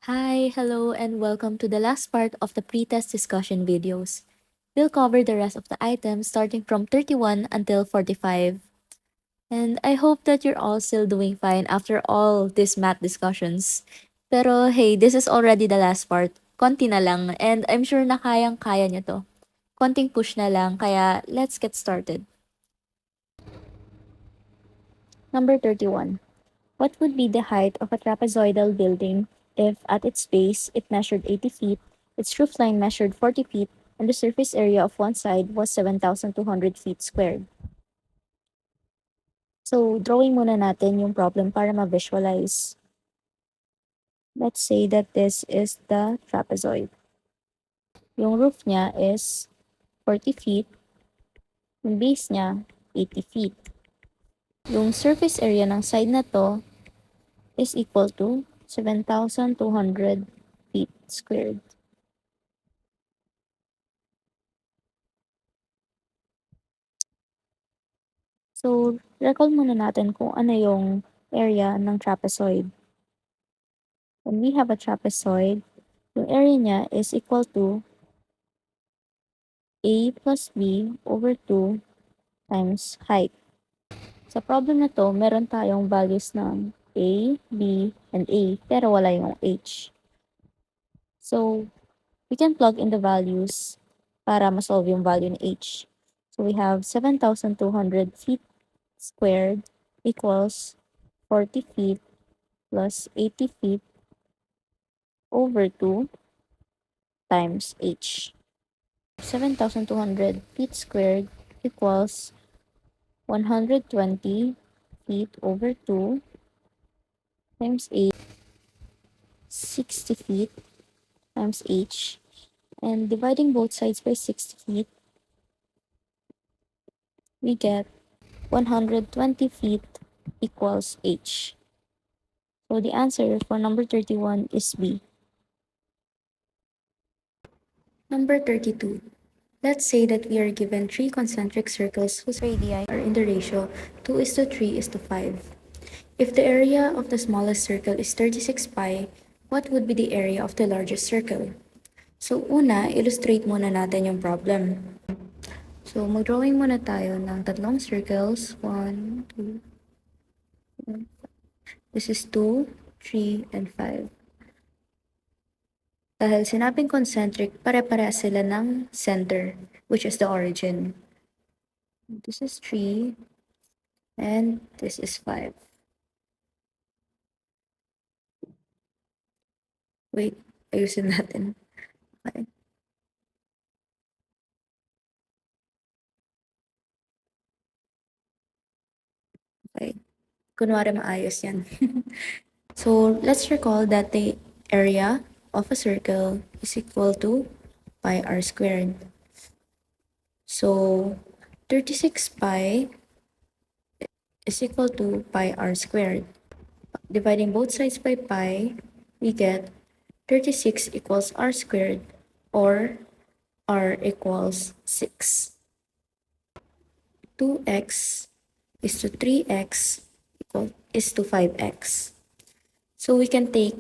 Hi, hello, and welcome to the last part of the pretest discussion videos. We'll cover the rest of the items starting from 31 until 45. And I hope that you're all still doing fine after all these math discussions. Pero hey, this is already the last part. Konti na lang, and I'm sure na kayang-kaya nyo to. Konting push na lang, kaya let's get started. Number 31. What would be the height of a trapezoidal building if at its base it measured 80 feet, its roof line measured 40 feet, and the surface area of one side was 7,200 feet squared? So, drawing muna natin yung problem para ma-visualize. Let's say that this is the trapezoid. Yung roof niya is 40 feet, yung base niya 80 feet. Yung surface area ng side na to is equal to 7,200 feet squared. So, recall muna natin kung ano yung area ng trapezoid. When we have a trapezoid, yung area niya is equal to A plus B over 2 times height. Sa problem na to, meron tayong values ng A, B, and A, pero wala yung H. So, we can plug in the values para ma-solve yung value ng H. So, we have 7,200 feet squared equals 40 feet plus 80 feet over 2 times H. 7,200 feet squared equals 120 feet over 2 times H, 60 feet times H, and dividing both sides by 60 feet, we get 120 feet equals H. So the answer for number 31 is B. Number 32. Let's say that we are given three concentric circles whose radii are in the ratio 2:3:5. If the area of the smallest circle is 36 pi, what would be the area of the largest circle? So una, illustrate muna natin yung problem. So mag-drawing muna tayo ng tatlong circles. 1, 2, this is 2, 3, and 5. Dahil sinabing concentric, pare-pareha sila ng center, which is the origin. This is 3, and this is 5. Wait, ayusin natin. Okay. Okay. Kunwari maayos yan. So, let's recall that the area of a circle is equal to pi r squared. So, 36 pi is equal to pi r squared. Dividing both sides by pi, we get 36 equals r squared, or r equals 6. 2x is to 3x is to 5x. So we can take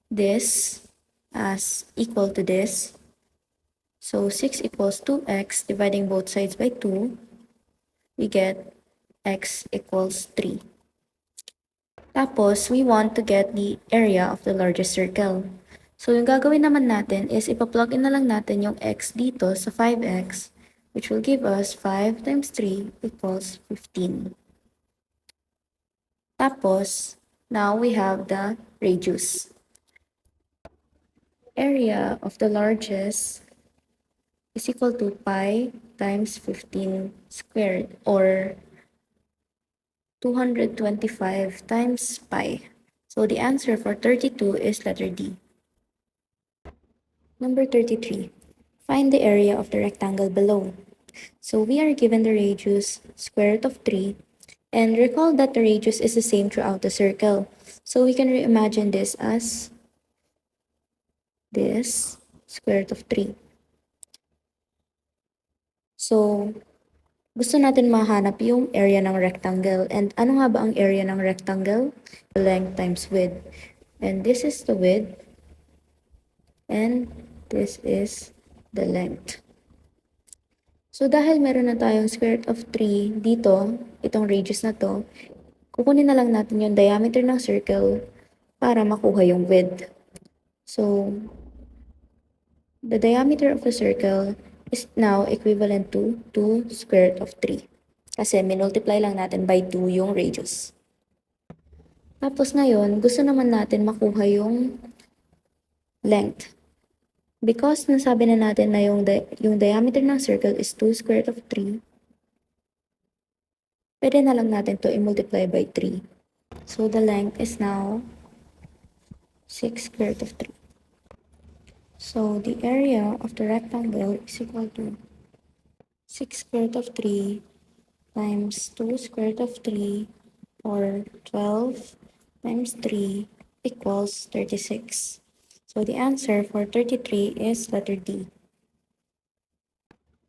this as equal to this. So 6 equals 2x, dividing both sides by 2, we get x equals 3. Tapos, we want to get the area of the largest circle. So yung gagawin naman natin is ipa-plug in na lang natin yung x dito sa 5x, which will give us 5 times 3 equals 15. Tapos, now we have the radius. Area of the largest is equal to pi times 15 squared, or 225 times pi. So the answer for 32 is letter D. Number 33. Find the area of the rectangle below. So we are given the radius square root of 3, and recall that the radius is the same throughout the circle. So we can reimagine this as this square root of 3. So, gusto natin mahanap yung area ng rectangle. And ano nga ba ang area ng rectangle? Length times width. And this is the width, and this is the length. So, dahil meron na tayong square root of 3 dito, itong radius na to, kukunin na lang natin yung diameter ng circle para makuha yung width. So, the diameter of the circle is now equivalent to 2 square root of 3. Kasi minultiply lang natin by 2 yung radius. Tapos ngayon, gusto naman natin makuha yung length. Because nasabi na natin na yung diameter ng circle is 2 square root of 3, pwede na lang natin to i-multiply by 3. So the length is now 6 square root of 3. So the area of the rectangle is equal to 6 square root of 3 times 2 square root of 3 or 12 times 3 equals 36. So the answer for 33 is letter D.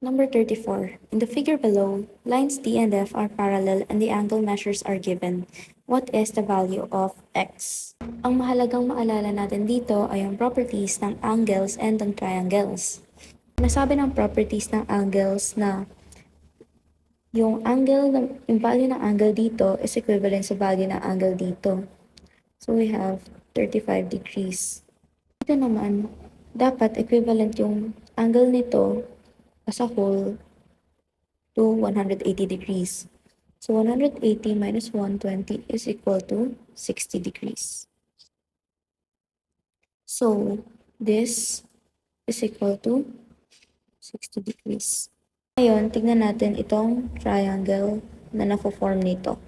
Number 34. In the figure below, lines D and F are parallel and the angle measures are given. What is the value of x? Ang mahalagang maalala natin dito ay ang properties ng angles and ng triangles. Nasabi ng properties ng angles na yung value ng angle dito is equivalent sa value ng angle dito. So we have 35 degrees. Dito naman, dapat equivalent yung angle nito as a whole to 180 degrees. So 180 minus 120 is equal to 60 degrees. So this is equal to 60 degrees. Ngayon, tignan natin itong triangle na na-form nito.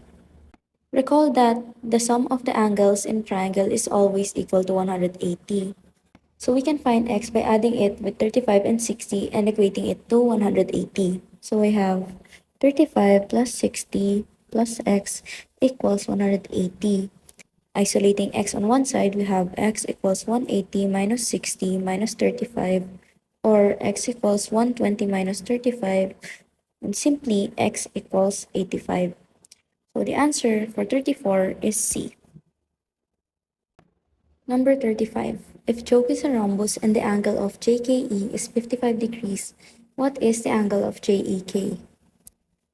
Recall that the sum of the angles in triangle is always equal to 180. So we can find x by adding it with 35 and 60 and equating it to 180. So we have 35 plus 60 plus x equals 180. Isolating x on one side, we have x equals 180 minus 60 minus 35, or x equals 120 minus 35, and simply x equals 85. So the answer for 34 is C. Number 35. If JOKE is a rhombus and the angle of JKE is 55 degrees, what is the angle of JEK?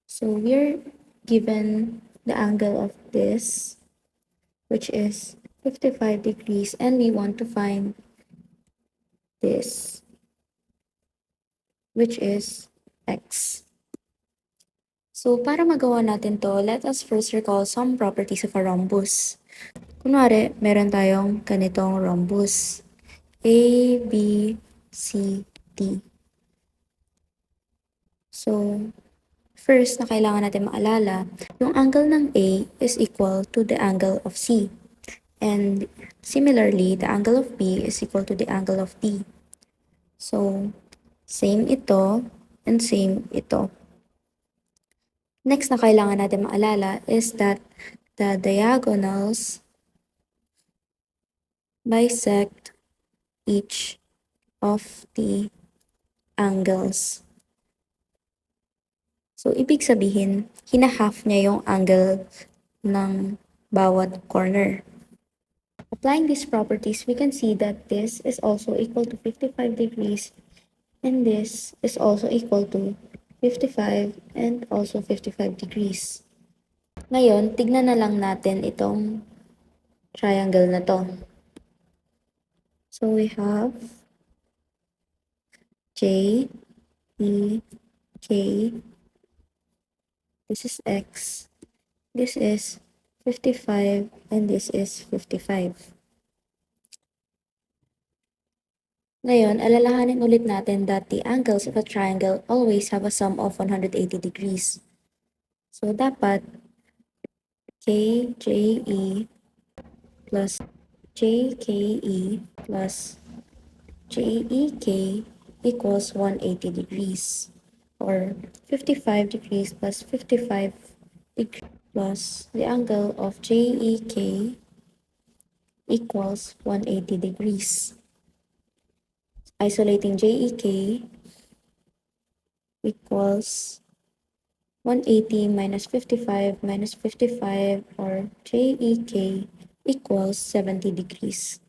So we're given the angle of this, which is 55 degrees, and we want to find this, which is x. So, para magawa natin to, let us first recall some properties of a rhombus. Kunwari, meron tayong ganitong rhombus. A, B, C, D. So, first na kailangan natin maalala, yung angle ng A is equal to the angle of C. And similarly, the angle of B is equal to the angle of D. So, same ito and same ito. Next na kailangan natin maalala is that the diagonals bisect each of the angles. So, ibig sabihin, hinahalf niya yung angle ng bawat corner. Applying these properties, we can see that this is also equal to 55 degrees and this is also equal to 55 and also 55 degrees. Ngayon, tignan na lang natin itong triangle na to. So we have J, E, K, this is X, this is 55, and this is 55. Ngayon, alalahanin ulit natin that the angles of a triangle always have a sum of 180 degrees. So, dapat KJE plus JKE plus JEK equals 180 degrees, or 55 degrees plus 55 degrees plus the angle of JEK equals 180 degrees. Isolating JEK equals 180 minus 55 minus 55, or JEK equals 70 degrees.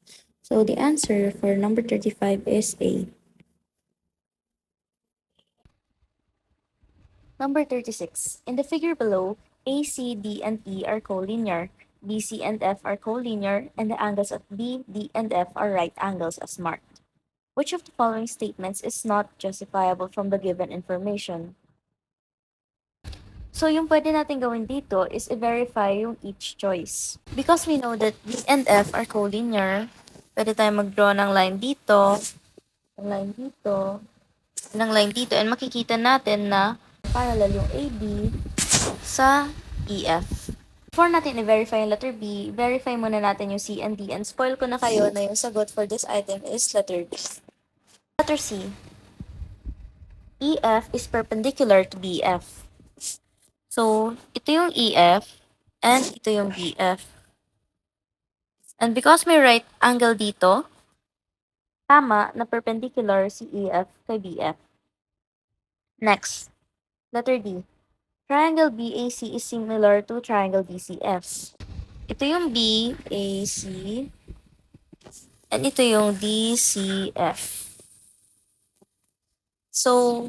So the answer for number 35 is A. Number 36. In the figure below, A, C, D, and E are collinear, B, C, and F are collinear, and the angles of B, D, and F are right angles as marked. Which of the following statements is not justifiable from the given information? So yung pwede natin gawin dito is i-verify yung each choice. Because we know that B and F are collinear, pwede tayo mag-draw ng line dito, ng line dito, ng line dito, and makikita natin na parallel yung AB sa EF. Before natin i-verify yung letter B, verify muna natin yung C and D, and spoil ko na kayo na yung sagot for this item is letter B. Letter C. EF is perpendicular to BF. So, ito yung EF, and ito yung BF. And because may right angle dito, tama na perpendicular si EF kay BF. Next, letter D. Triangle BAC is similar to triangle DCF. Ito yung BAC, and ito yung DCF. So,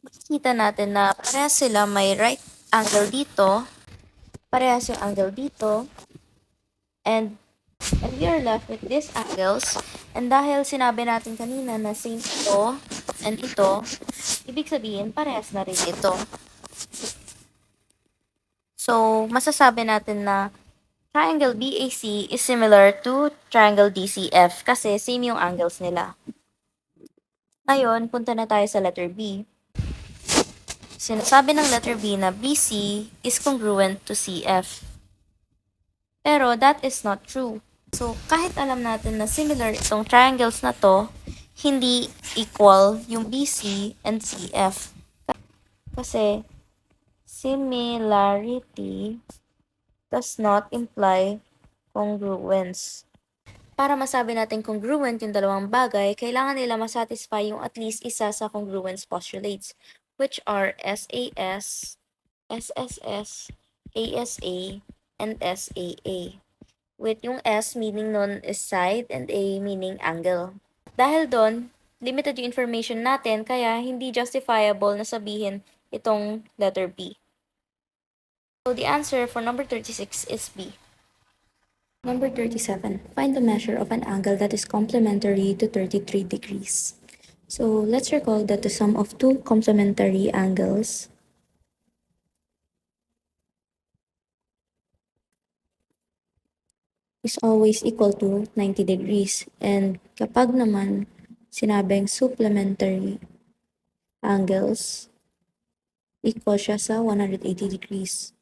makikita natin na parehas sila may right angle dito, parehas yung angle dito, and we are left with these angles. And dahil sinabi natin kanina na same ito and ito, ibig sabihin parehas na rin ito. So, masasabi natin na triangle BAC is similar to triangle DCF kasi same yung angles nila. Ngayon, punta na tayo sa letter B. Sinasabi ng letter B na BC is congruent to CF. Pero that is not true. So, kahit alam natin na similar itong triangles na to, hindi equal yung BC and CF. Kasi similarity does not imply congruence. Para masabi natin congruent yung dalawang bagay, kailangan nila masatisfy yung at least isa sa congruence postulates, which are SAS, SSS, ASA, and SAA. With yung S meaning nun is side and A meaning angle. Dahil doon, limited yung information natin kaya hindi justifiable na sabihin itong letter B. So the answer for number 36 is B. Number 37. Find the measure of an angle that is complementary to 33 degrees. So let's recall that the sum of two complementary angles is always equal to 90 degrees. And kapag naman sinabing supplementary angles, equal siya sa 180 degrees.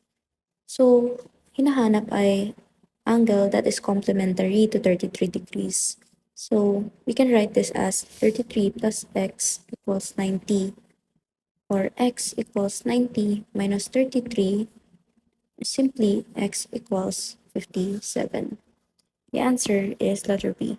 So, hinahanap ay angle that is complementary to 33 degrees. So, we can write this as 33 plus x equals 90, or x equals 90 minus 33, simply x equals 57. The answer is letter B.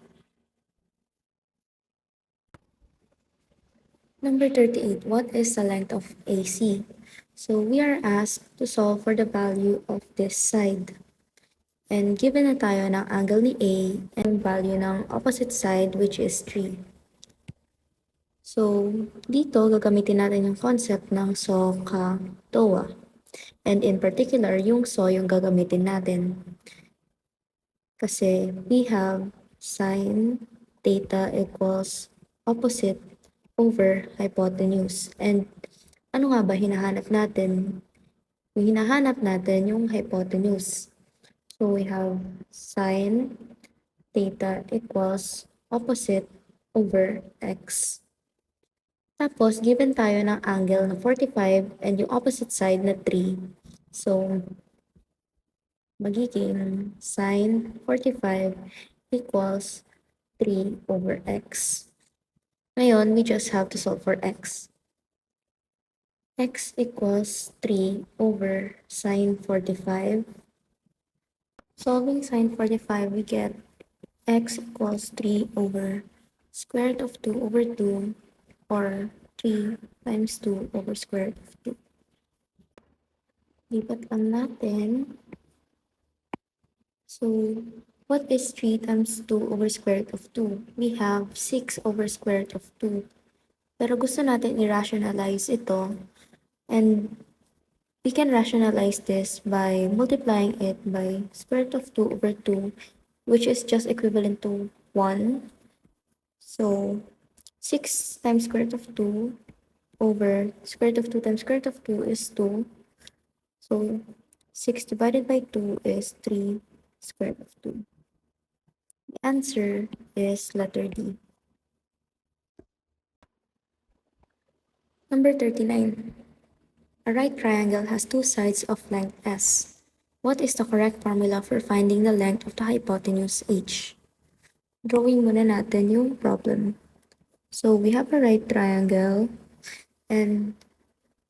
Number 38. What is the length of AC? So we are asked to solve for the value of this side. And given na tayo ng angle ni A and value ng opposite side which is 3. So dito gagamitin natin yung concept ng saw TOA. And in particular, yung saw yung gagamitin natin. Kasi we have sine theta equals opposite over hypotenuse. And ano nga ba hinahanap natin? Yung hinahanap natin yung hypotenuse. So we have sine theta equals opposite over x. Tapos, given tayo ng angle na 45 and yung opposite side na 3. So, magiging sine 45 equals 3 over x. Ngayon, we just have to solve for x. X equals 3 over sine 45. Solving sine 45, we get x equals 3 over square root of 2 over 2, or 3 times 2 over square root of 2. Lipat lang natin. So, What is 3 times 2 over square root of 2? We have 6 over square root of 2. Pero gusto natin i-rationalize ito, and we can rationalize this by multiplying it by square root of 2 over 2, which is just equivalent to 1. So 6 times square root of 2 over square root of 2 times square root of 2 is 2. So 6 divided by 2 is 3 square root of 2. The answer is letter D. Number 39. A right triangle has two sides of length S. What is the correct formula for finding the length of the hypotenuse H? Drawing muna natin yung problem. So, we have a right triangle and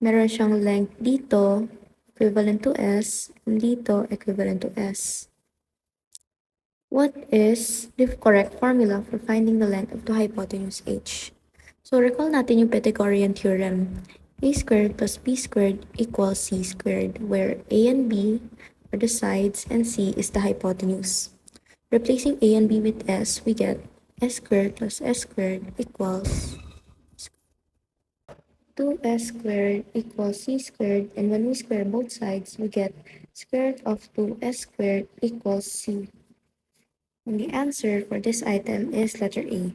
meron siyang length dito equivalent to S and dito equivalent to S. What is the correct formula for finding the length of the hypotenuse H? So, recall natin yung Pythagorean theorem. A squared plus b squared equals c squared, where a and b are the sides and c is the hypotenuse. Replacing a and b with s, we get s squared plus s squared equals 2s squared equals c squared, and when we square both sides, we get square root of 2s squared equals c. And the answer for this item is letter A.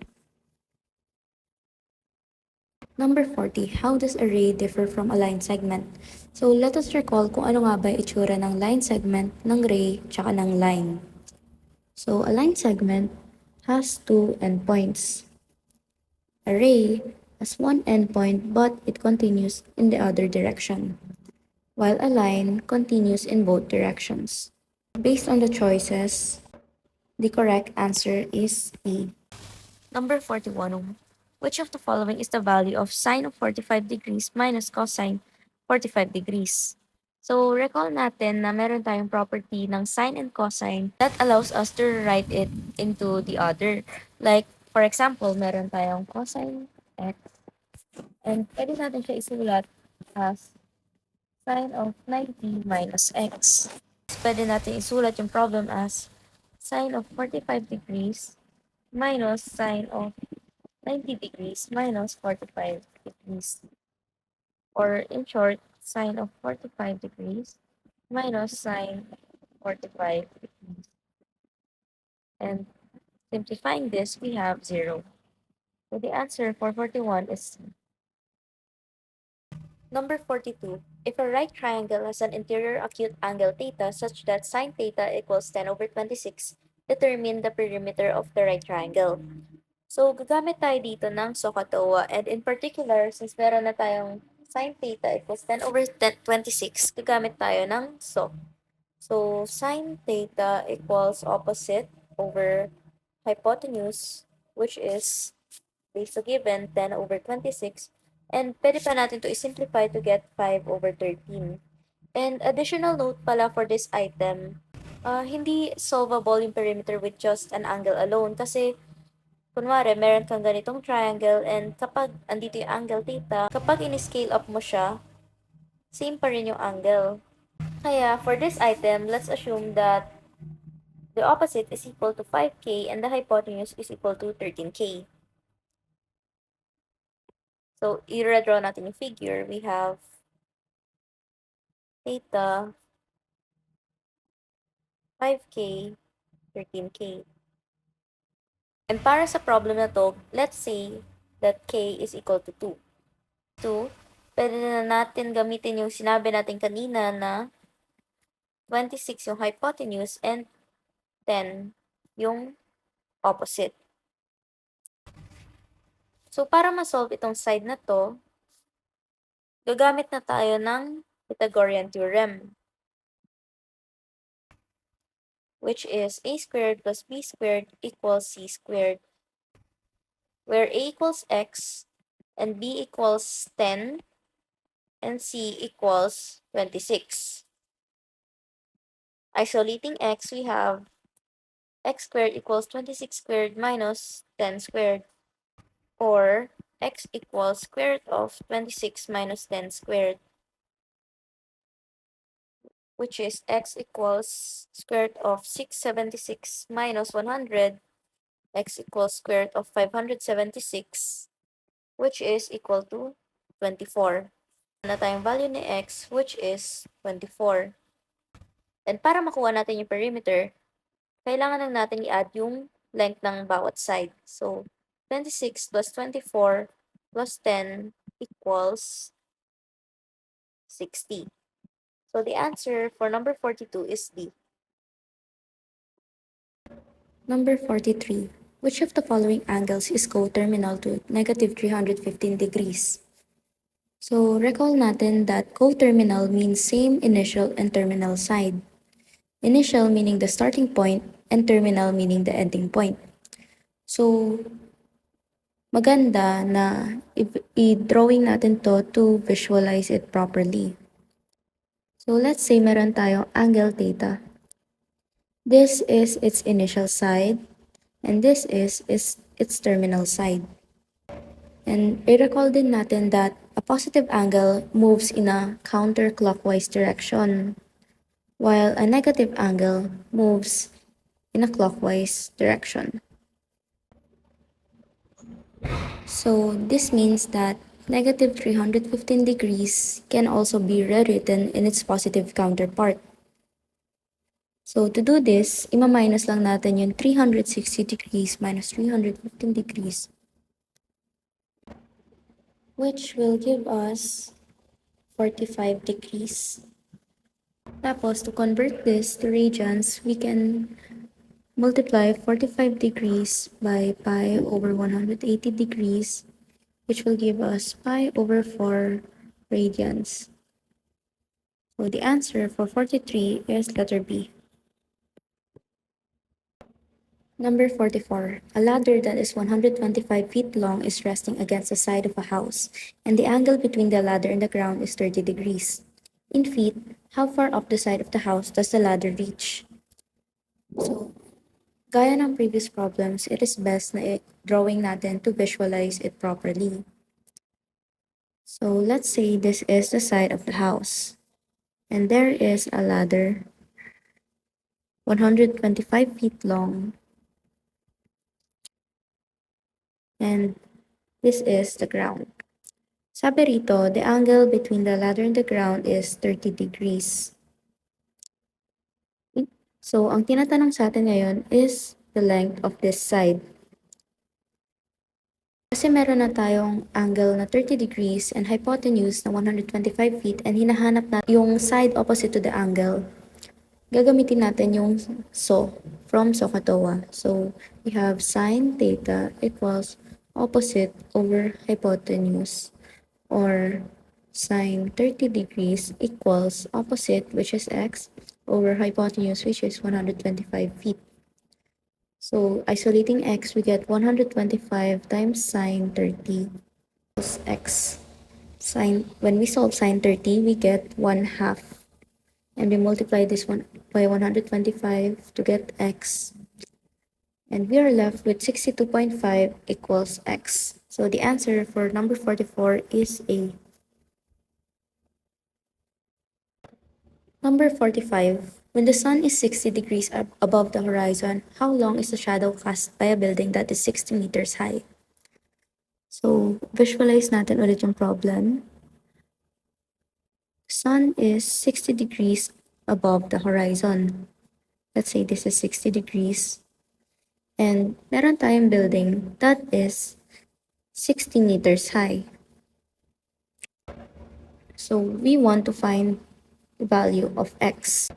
Number 40, how does a ray differ from a line segment? So, let us recall kung ano nga ba yung itsura ng line segment, ng ray, tsaka ng line. So, a line segment has two endpoints. A ray has one endpoint, but it continues in the other direction, while a line continues in both directions. Based on the choices, the correct answer is E. Number 41. Which of the following is the value of sine of 45 degrees minus cosine 45 degrees? So, recall natin na meron tayong property ng sine and cosine that allows us to write it into the other. Like, for example, meron tayong cosine x and pwede natin siya isulat as sine of 90 minus x. Pwede natin isulat yung problem as sine of 45 degrees minus sine of 90 degrees minus 45 degrees. Or in short, sine of 45 degrees minus sine 45 degrees. And simplifying this, we have 0. So the answer for 41 is C. Number 42. If a right triangle has an interior acute angle theta such that sine theta equals 10 over 26, determine the perimeter of the right triangle. So, gagamit tayo dito ng SOHCAHTOA, and in particular, since meron na tayong sine theta equals 10 over 26, gagamit tayo ng SO. So, sine theta equals opposite over hypotenuse, which is based sa given 10 over 26, and pwede pa natin to i-simplify to get 5 over 13. And additional note pala for this item, hindi solvable yung perimeter with just an angle alone kasi kunwari, meron kang ganitong triangle and kapag andito yung angle theta, kapag in-scale up mo siya, same pa rin yung angle. Kaya, for this item, let's assume that the opposite is equal to 5k and the hypotenuse is equal to 13k. So, i-redraw natin yung figure. We have theta, 5k, 13k. And para sa problem na to, let's say that k is equal to 2. 2, pwede na natin gamitin yung sinabi natin kanina na 26 yung hypotenuse and 10 yung opposite. So, para ma-solve itong side na to, gagamit na tayo ng Pythagorean theorem, which is a squared plus b squared equals c squared, where a equals x and b equals 10 and c equals 26. Isolating x, we have x squared equals 26 squared minus 10 squared, or x equals square root of 26 minus 10 squared. which is x equals square root of 676 minus 100, x equals square root of 576, which is equal to 24. Na tayong value ni x, which is 24. And para makuha natin yung perimeter, kailangan lang natin i-add yung length ng bawat side. So, 26 plus 24 plus 10 equals 60. So, the answer for number 42 is D. Number 43. Which of the following angles is coterminal to negative 315 degrees? So, recall natin that coterminal means same initial and terminal side. Initial meaning the starting point and terminal meaning the ending point. So, maganda na i-drawing natin to visualize it properly. So, let's say meron tayong angle theta. This is its initial side, and this is its terminal side. And i-recall din natin that a positive angle moves in a counterclockwise direction, while a negative angle moves in a clockwise direction. So this means that negative 315 degrees can also be rewritten in its positive counterpart. So to do this, ima-minus lang natin yung 360 degrees minus 315 degrees, which will give us 45 degrees. Tapos, to convert this to radians, we can multiply 45 degrees by pi over 180 degrees, which will give us pi over 4 radians. So the answer for 43 is letter B. Number 44. A ladder that is 125 feet long is resting against the side of a house, and the angle between the ladder and the ground is 30 degrees. In feet, how far up the side of the house does the ladder reach? So, gaya ng previous problems, it is best na drawing natin to visualize it properly. So, let's say this is the side of the house, and there is a ladder 125 feet long, and this is the ground. Sabi rito, the angle between the ladder and the ground is 30 degrees. So, ang tinatanong sa atin ngayon is the length of this side. Kasi meron na tayong angle na 30 degrees and hypotenuse na 125 feet and hinahanap na yung side opposite to the angle, gagamitin natin yung from SOHCAHTOA. So, we have sine theta equals opposite over hypotenuse, or sine 30 degrees equals opposite, which is x, over hypotenuse, which is 125 feet. So, isolating x, we get 125 times sine 30 equals x. When we solve sine 30, we get 1/2. And we multiply this one by 125 to get x. And we are left with 62.5 equals x. So the answer for number 44 is A. Number 45. When the sun is 60 degrees above the horizon, how long is the shadow cast by a building that is 60 meters high? So, visualize natin ulit yung problem. Sun is 60 degrees above the horizon. Let's say this is 60 degrees. And meron tayong building that is 60 meters high. So, we want to find the value of x.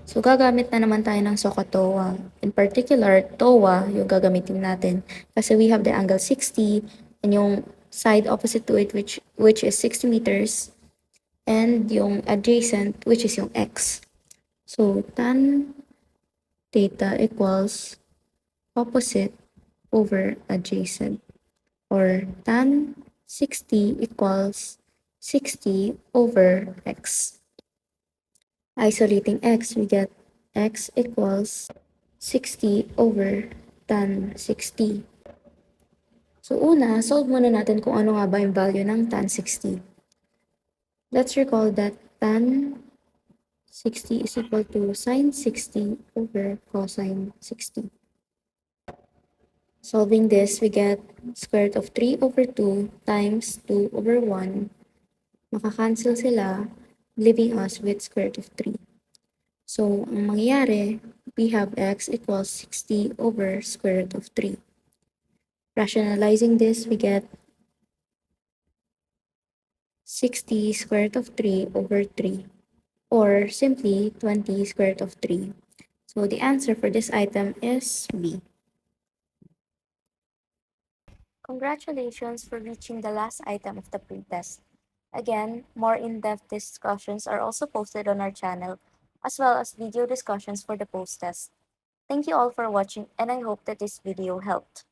So, gagamit na naman tayo ng SOHCAHTOA. In particular, TOA yung gagamitin natin kasi we have the angle 60 and yung side opposite to it which is 60 meters and yung adjacent which is yung x. So, tan theta equals opposite over adjacent, or tan 60 equals 60 over x. Isolating x, we get x equals 60 over tan 60. So una, solve muna natin kung ano nga ba yung value ng tan 60. Let's recall that tan 60 is equal to sine 60 over cosine 60. Solving this, we get square root of 3 over 2 times 2 over 1. Makakancel sila, leaving us with square root of 3. So, ang mangyayari, we have x equals 60 over square root of 3. Rationalizing this, we get 60 square root of 3 over 3, or simply 20 square root of 3. So the answer for this item is B. Congratulations for reaching the last item of the pretest. Again, more in-depth discussions are also posted on our channel, as well as video discussions for the post-test. Thank you all for watching, and I hope that this video helped.